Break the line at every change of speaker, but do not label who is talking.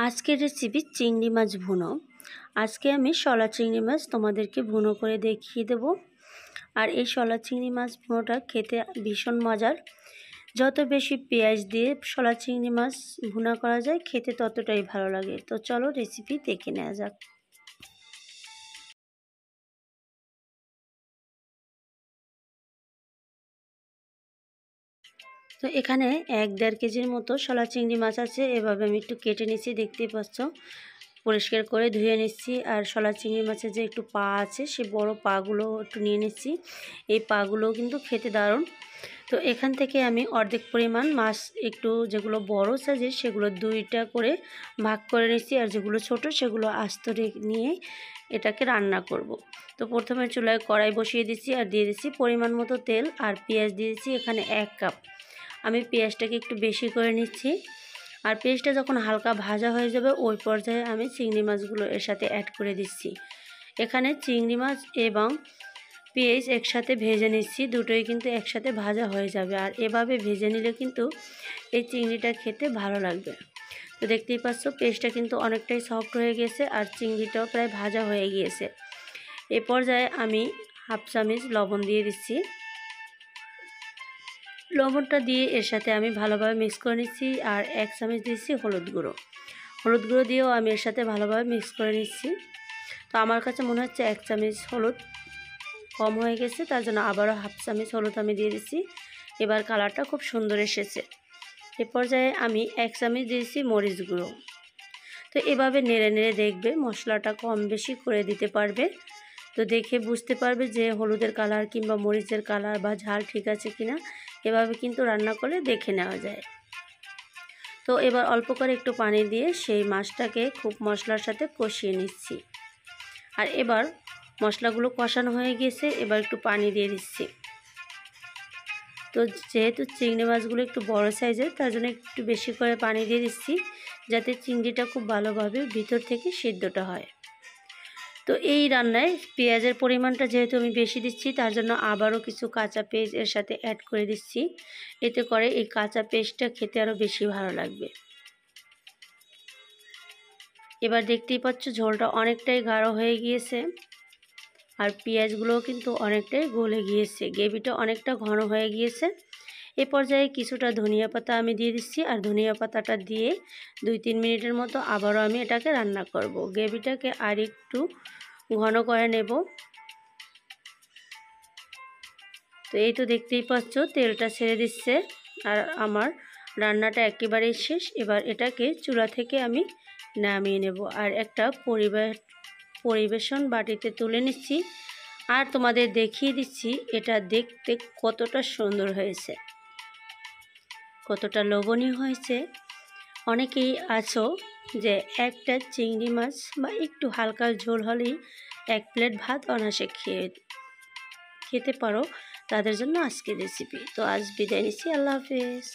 আজকের রেসিপি চিংড়ি মাছ ভুনো। আজকে আমি শলা চিংড়ি মাছ তোমাদেরকে ভুনো করে দেখিয়ে দেব। আর এই শলা চিংড়ি মাছ ভুনোটা খেতে ভীষণ মজার। যত বেশি পেঁয়াজ দিয়ে শলা চিংড়ি মাছ ভুনা করা যায় খেতে ততটাই ভালো লাগে। তো চলো রেসিপি দেখে নেওয়া যাক। তো এখানে 1-1.5 কেজির মতো শলা চিংড়ি মাছ আছে। এভাবে আমি একটু কেটে নিচ্ছি, দেখতেই পাচ্ছ। পরিষ্কার করে ধুয়ে নিচ্ছি। আর শলা চিংড়ি মাছের যে একটু পা আছে সে বড় পাগুলো একটু নিয়ে নিচ্ছি। এই পাগুলোও কিন্তু খেতে দারুণ। তো এখান থেকে আমি অর্ধেক পরিমাণ মাছ একটু যেগুলো বড় সাইজের সেগুলো 2টা করে ভাগ করে নিচ্ছি, আর যেগুলো ছোট সেগুলো আস্ত নিয়ে এটাকে রান্না করব। তো প্রথমে চুলায় কড়াই বসিয়ে দিচ্ছি আর দিয়ে দিচ্ছি পরিমাণ মতো তেল, আর পেঁয়াজ দিয়ে দিচ্ছি এখানে 1 কাপ। আমি পেঁয়াজটাকে একটু বেশি করে নিচ্ছি। আর পেঁয়াজটা যখন হালকা ভাজা হয়ে যাবে ওই পর্যায়ে আমি চিংড়ি মাছগুলো এর সাথে অ্যাড করে দিচ্ছি। এখানে চিংড়ি মাছ এবং পেঁয়াজ একসাথে ভেজে নিচ্ছি, দুটোই কিন্তু একসাথে ভাজা হয়ে যাবে। আর এভাবে ভেজে নিলে কিন্তু এই চিংড়িটা খেতে ভালো লাগবে। তো দেখতেই পাচ্ছ পেঁয়াজটা কিন্তু অনেকটাই সফট হয়ে গেছে আর চিংড়িটাও প্রায় ভাজা হয়ে গিয়েছে। এ পর্যায়ে আমি 1/2 চামচ লবণ দিয়ে দিচ্ছি। লবণটা দিয়ে এর সাথে আমি ভালোভাবে মিক্স করে নিচ্ছি। আর 1 চামচ দিচ্ছি হলুদ গুঁড়ো। হলুদ গুঁড়ো দিয়েও আমি এর সাথে ভালোভাবে মিক্স করে নিচ্ছি। তো আমার কাছে মনে হচ্ছে 1 চামচ হলুদ কম হয়ে গেছে, তার জন্য আবারও 1/2 চামচ হলুদ আমি দিয়ে দিচ্ছি। এবার কালারটা খুব সুন্দর এসেছে। এ পর্যায়ে আমি 1 চামচ দিয়েছি মরিচ গুঁড়ো। তো এভাবে নেড়ে নেড়ে দেখবে, মশলাটা কম বেশি করে দিতে পারবে। তো দেখে বুঝতে পারবে যে হলুদের কালার কিংবা মরিচের কালার বা ঝাল ঠিক আছে কিনা। এভাবে কিন্তু রান্না করলে দেখে নেওয়া যায়। তো এবার অল্প করে একটু পানি দিয়ে সেই মাছটাকে খুব মশলার সাথে কষিয়ে নিচ্ছি। আর এবার মশলাগুলো কষানো হয়ে গেছে, এবার একটু পানি দিয়ে দিচ্ছি। তো যেহেতু চিংড়ি মাছগুলো একটু বড় সাইজের, তার জন্য একটু বেশি করে পানি দিয়ে দিচ্ছি, যাতে চিংড়িটা খুব ভালোভাবে ভিতর থেকে সিদ্ধটা হয়। তো এই রান্নায় পেঁয়াজের পরিমাণটা যেহেতু আমি বেশি দিচ্ছি, তার জন্য আবারও কিছু কাঁচা পেঁয়াজ এর সাথে অ্যাড করে দিচ্ছি। এতে করে এই কাঁচা পেঁয়াজটা খেতে আরও বেশি ভালো লাগবে। এবার দেখতেই পাচ্ছ ঝোলটা অনেকটাই গাঢ় হয়ে গিয়েছে, আর পেঁয়াজগুলোও কিন্তু অনেকটাই গলে গিয়েছে, গ্রেভিটা অনেকটা ঘন হয়ে গিয়েছে। এ পর্যায়ে কিছুটা ধনিয়া পাতা আমি দিয়ে দিচ্ছি। আর ধনিয়া পাতাটা দিয়ে 2-3 মিনিটের মতো আবারও আমি এটাকে রান্না করব। গ্রেভিটাকে আর একটু ঘন করে নেব। তো এই তো দেখতেই পাচ্ছ তেলটা ছেড়ে দিচ্ছে আর আমার রান্নাটা একেবারেই শেষ। এবার এটাকে চুলা থেকে আমি নামিয়ে নেব আর একটা পরিবেশন বাটিতে তুলে নিচ্ছি। আর তোমাদের দেখিয়ে দিচ্ছি এটা দেখতে কতটা সুন্দর হয়েছে, কতটা লোভনীয় হয়েছে। অনেকেই আছো যে একটা চিংড়ি মাছ বা একটু হালকা ঝোল হলেই 1 প্লেট ভাত অনায়াসে খেতে পারো, তাদের জন্য আজকের রেসিপি। তো আজ বিদায় নিচ্ছি, আল্লাহ হাফেজ।